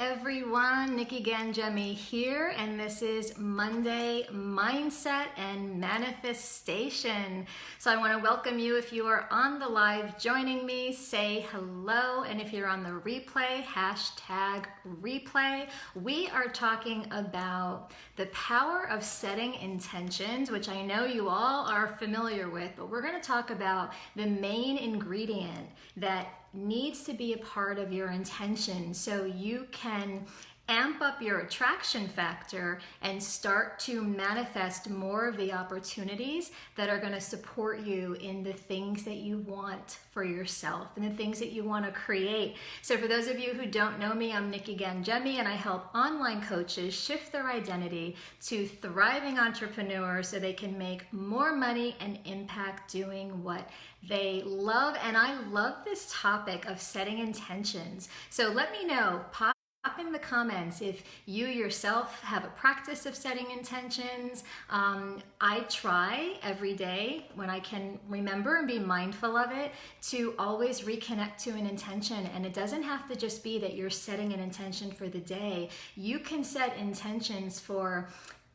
everyone, Nikki Ganjemi here, and this is Monday Mindset and Manifestation. So I want to welcome you. If you are on the live joining me, say hello, and if you're on the replay, hashtag replay. We are talking about the power of setting intentions, which I know you all are familiar with, but we're going to talk about the main ingredient that needs to be a part of your intention so you can amp up your attraction factor and start to manifest more of the opportunities that are going to support you in the things that you want for yourself and the things that you want to create. So for those of you who don't know me, I'm Nikki Ganjemi, and I help online coaches shift their identity to thriving entrepreneurs so they can make more money and impact doing what they love. And I love this topic of setting intentions. So let me know, pop in the comments if you yourself have a practice of setting intentions. I try every day when I can remember and be mindful of it to always reconnect to an intention. And it doesn't have to just be that you're setting an intention for the day. You can set intentions for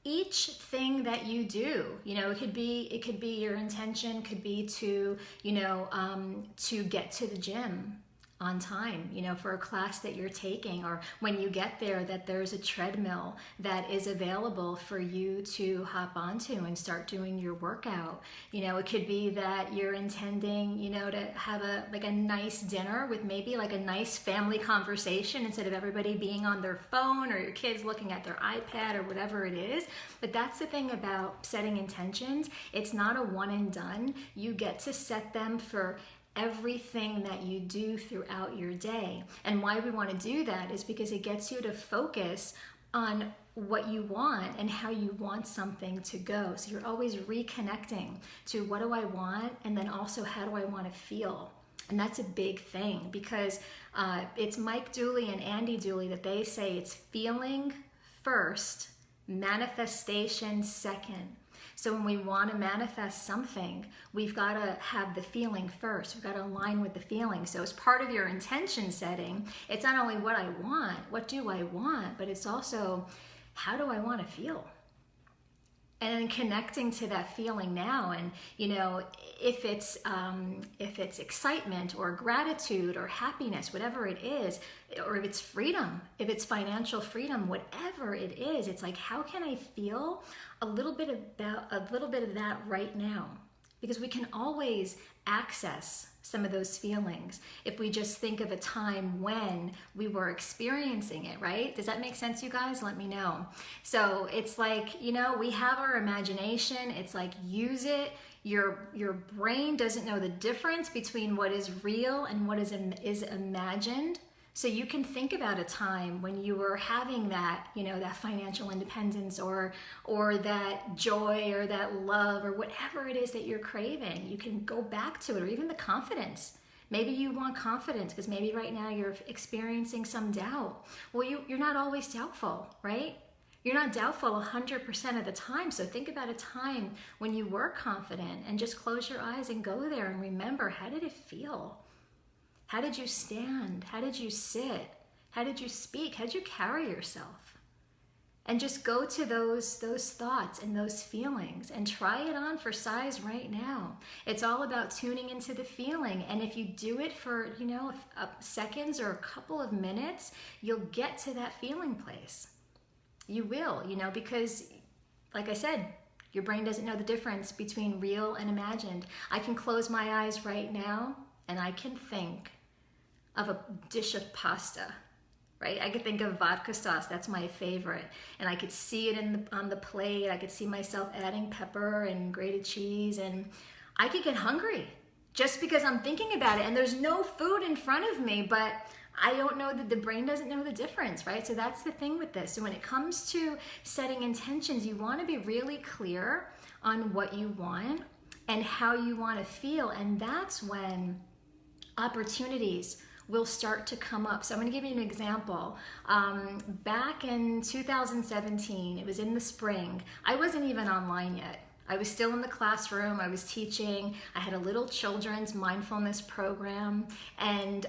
each thing that you do. It could be your intention could be to, to get to the gym on time, for a class that you're taking, or when you get there that there's a treadmill that is available for you to hop onto and start doing your workout. It could be that you're intending, to have a nice dinner with maybe like a nice family conversation instead of everybody being on their phone or your kids looking at their iPad or whatever it is. But that's the thing about setting intentions. It's not a one and done. You get to set them for everything that you do throughout your day. And why we want to do that is because it gets you to focus on what you want and how you want something to go. So you're always reconnecting to what do I want, and then also how do I want to feel. And that's a big thing because it's Mike Dooley and Andy Dooley that they say it's feeling first, manifestation second. So when we want to manifest something, we've got to have the feeling first. We've got to align with the feeling. So as part of your intention setting, it's not only what I want, what do I want, but it's also how do I want to feel? And then connecting to that feeling now, and if it's excitement or gratitude or happiness, whatever it is, or if it's freedom, if it's financial freedom, whatever it is, it's like, how can I feel a little bit of that right now? Because we can always access some of those feelings if we just think of a time when we were experiencing it, right? Does that make sense, you guys? Let me know. So it's like, we have our imagination. It's like, use it. Your brain doesn't know the difference between what is real and what is imagined. So you can think about a time when you were having that, that financial independence or that joy or that love or whatever it is that you're craving. You can go back to it, or even the confidence. Maybe you want confidence because maybe right now you're experiencing some doubt. Well, you're not always doubtful, right? You're not doubtful 100% of the time. So think about a time when you were confident and just close your eyes and go there and remember, how did it feel? How did you stand? How did you sit? How did you speak? How did you carry yourself? And just go to those thoughts and those feelings and try it on for size right now. It's all about tuning into the feeling. And if you do it for, seconds or a couple of minutes, you'll get to that feeling place. You will, because like I said, your brain doesn't know the difference between real and imagined. I can close my eyes right now and I can think of a dish of pasta, right? I could think of vodka sauce, that's my favorite. And I could see it on the plate. I could see myself adding pepper and grated cheese, and I could get hungry just because I'm thinking about it. And there's no food in front of me, but I don't know that the brain doesn't know the difference, right? So that's the thing with this. So when it comes to setting intentions, you want to be really clear on what you want and how you want to feel. And that's when opportunities will start to come up. So I'm going to give you an example. Back in 2017, it was in the spring. I wasn't even online yet. I was still in the classroom. I was teaching. I had a little children's mindfulness program, and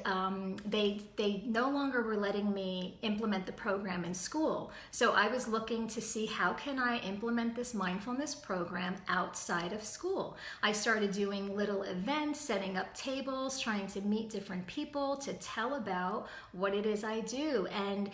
they no longer were letting me implement the program in school. So I was looking to see, how can I implement this mindfulness program outside of school? I started doing little events, setting up tables, trying to meet different people to tell about what it is I do. And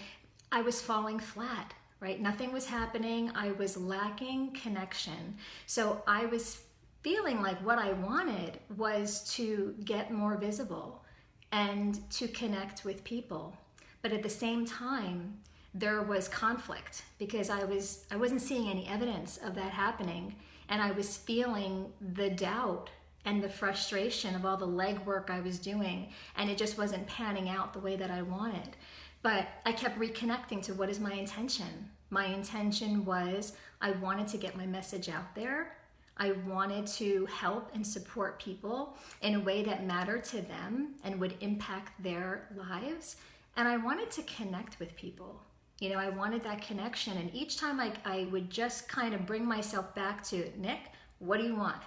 I was falling flat. Right? Nothing was happening. I was lacking connection. So I was feeling like what I wanted was to get more visible and to connect with people. But at the same time, there was conflict because I wasn't seeing any evidence of that happening. And I was feeling the doubt and the frustration of all the legwork I was doing. And it just wasn't panning out the way that I wanted. But I kept reconnecting to, what is my intention? My intention was, I wanted to get my message out there. I wanted to help and support people in a way that mattered to them and would impact their lives. And I wanted to connect with people. You know, I wanted that connection. And each time I would just kind of bring myself back to, Nick, what do you want?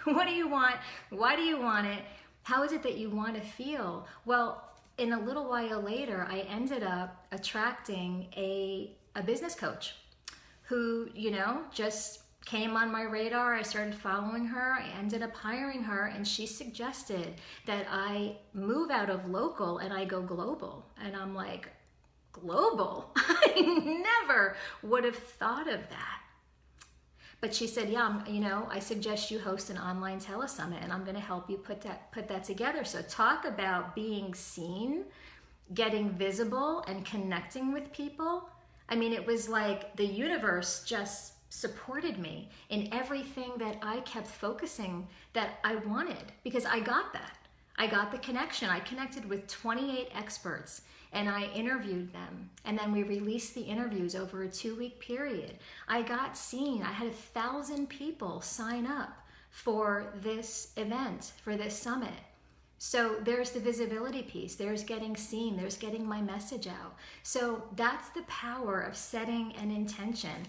What do you want? Why do you want it? How is it that you want to feel? Well, in a little while later, I ended up attracting a business coach who, you know, just came on my radar. I started following her. I ended up hiring her, and she suggested that I move out of local and I go global. And I'm like, global? I never would have thought of that. But she said, yeah, you know, I suggest you host an online telesummit, and I'm going to help you put that together. So talk about being seen, getting visible, and connecting with people. I mean, it was like the universe just supported me in everything that I kept focusing that I wanted, because I got that. I got the connection. I connected with 28 experts and I interviewed them. And then we released the interviews over a 2-week period. I got seen. I had 1,000 people sign up for this event, for this summit. So there's the visibility piece. There's getting seen. There's getting my message out. So that's the power of setting an intention.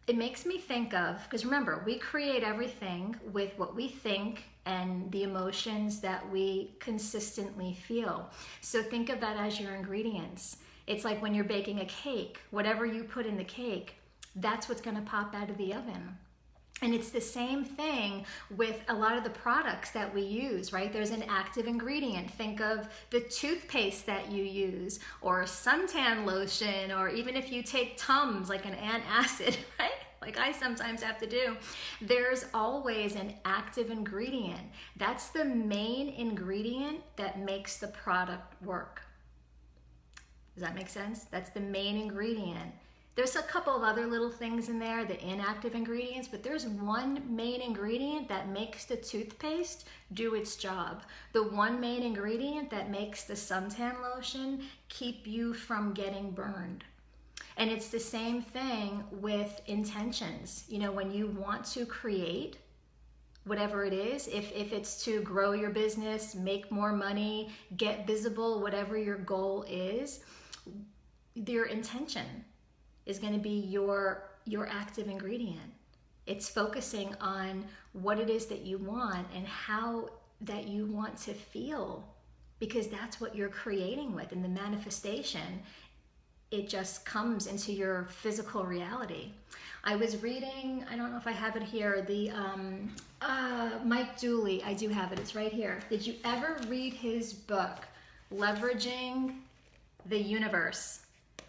It makes me think of, because remember, we create everything with what we think and the emotions that we consistently feel. So think of that as your ingredients. It's like when you're baking a cake, whatever you put in the cake, that's what's going to pop out of the oven. And it's the same thing with a lot of the products that we use, right? There's an active ingredient. Think of the toothpaste that you use, or suntan lotion, or even if you take Tums, like an antacid, right? Like I sometimes have to do. There's always an active ingredient. That's the main ingredient that makes the product work. Does that make sense? That's the main ingredient. There's a couple of other little things in there, the inactive ingredients, but there's one main ingredient that makes the toothpaste do its job. The one main ingredient that makes the suntan lotion keep you from getting burned. And it's the same thing with intentions. You know, when you want to create whatever it is, if it's to grow your business, make more money, get visible, whatever your goal is, your intention is going to be your active ingredient. It's focusing on what it is that you want and how that you want to feel, because that's what you're creating with. In the manifestation, it just comes into your physical reality. I was reading, I don't know if I have it here, the Mike Dooley. I do have it, it's right here. Did you ever read his book, Leveraging the Universe?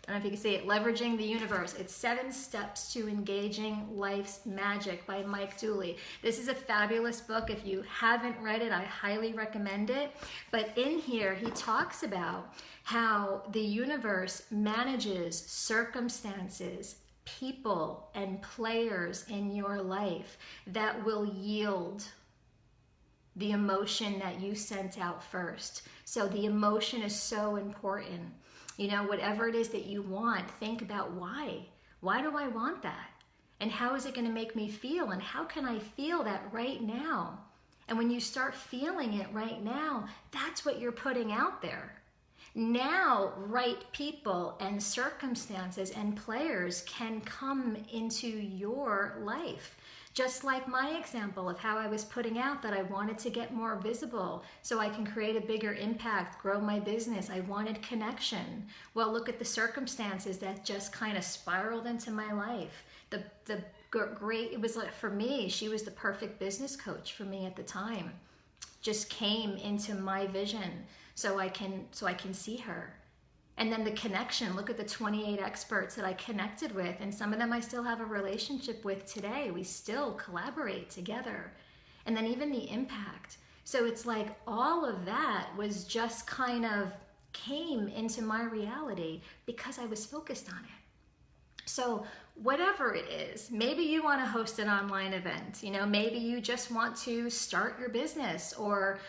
I don't know if you can see it, Leveraging the Universe. It's 7 Steps to Engaging Life's Magic by Mike Dooley. This is a fabulous book. If you haven't read it, I highly recommend it. But in here, he talks about how the universe manages circumstances, people, and players in your life that will yield the emotion that you sent out first. So the emotion is so important. You know, whatever it is that you want, think about why. Why do I want that? And how is it going to make me feel? And how can I feel that right now? And when you start feeling it right now, that's what you're putting out there. Now, right people and circumstances and players can come into your life. Just like my example of how I was putting out that I wanted to get more visible so I can create a bigger impact, grow my business. I wanted connection. Well, look at the circumstances that just kind of spiraled into my life. It was like, for me, she was the perfect business coach for me at the time. Just came into my vision so I can see her. And then the connection, look at the 28 experts that I connected with, and some of them I still have a relationship with today. We still collaborate together. And then even the impact. So it's like all of that was just kind of came into my reality because I was focused on it. So whatever it is, maybe you want to host an online event, maybe you just want to start your business or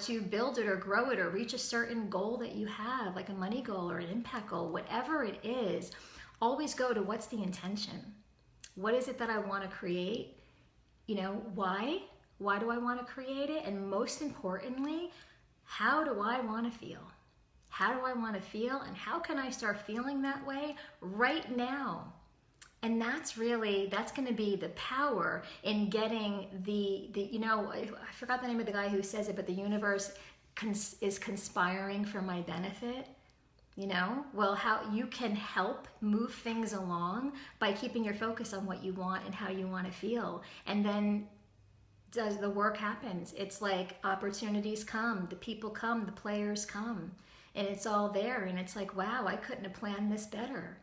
to build it or grow it or reach a certain goal that you have, like a money goal or an impact goal, whatever it is, always go to what's the intention? What is it that I want to create? Why? Why do I want to create it? And most importantly, how do I want to feel? How do I want to feel, and how can I start feeling that way right now? And that's going to be the power in getting I forgot the name of the guy who says it, but the universe is conspiring for my benefit. Well, how you can help move things along by keeping your focus on what you want and how you want to feel. And then the work happens. It's like opportunities come, the people come, the players come. And it's all there, and it's like, wow, I couldn't have planned this better.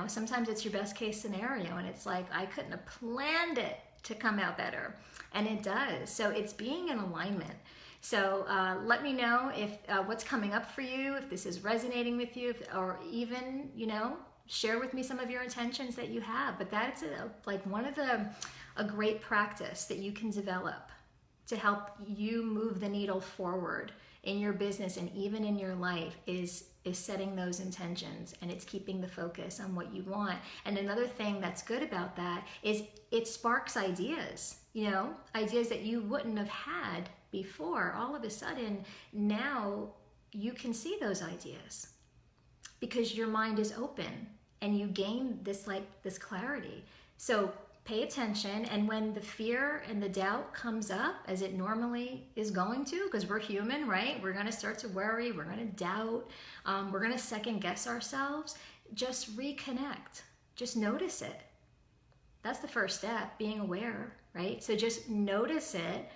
Sometimes it's your best case scenario, and it's like, I couldn't have planned it to come out better. And it does. So it's being in alignment. So let me know if what's coming up for you, if this is resonating with you, or even, share with me some of your intentions that you have. But that's one of a great practice that you can develop to help you move the needle forward in your business and even in your life is setting those intentions, and it's keeping the focus on what you want. And another thing that's good about that is it sparks ideas, ideas that you wouldn't have had before. All of a sudden, now you can see those ideas because your mind is open and you gain this clarity. So pay attention, and when the fear and the doubt comes up, as it normally is going to, because we're human, right? We're going to start to worry, we're going to doubt, we're going to second guess ourselves. Just reconnect. Just notice it. That's the first step, being aware, right? So just notice it,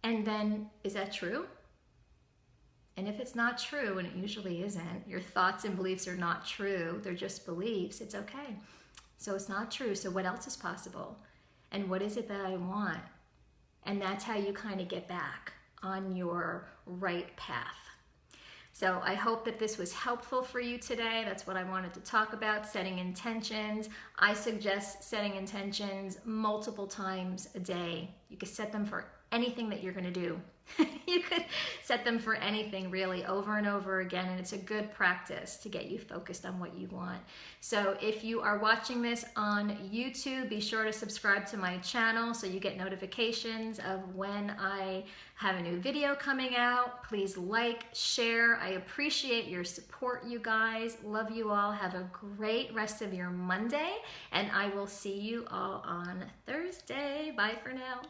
and then, is that true? And if it's not true, and it usually isn't, your thoughts and beliefs are not true, they're just beliefs, it's okay. So it's not true. So what else is possible? And what is it that I want? And that's how you kind of get back on your right path. So I hope that this was helpful for you today. That's what I wanted to talk about, setting intentions. I suggest setting intentions multiple times a day. You could set them for anything that you're going to do. You could set them for anything, really, over and over again, and it's a good practice to get you focused on what you want. So if you are watching this on YouTube, be sure to subscribe to my channel so you get notifications of when I have a new video coming out. Please like, share. I appreciate your support, you guys. Love you all. Have a great rest of your Monday, and I will see you all on Thursday. Bye for now.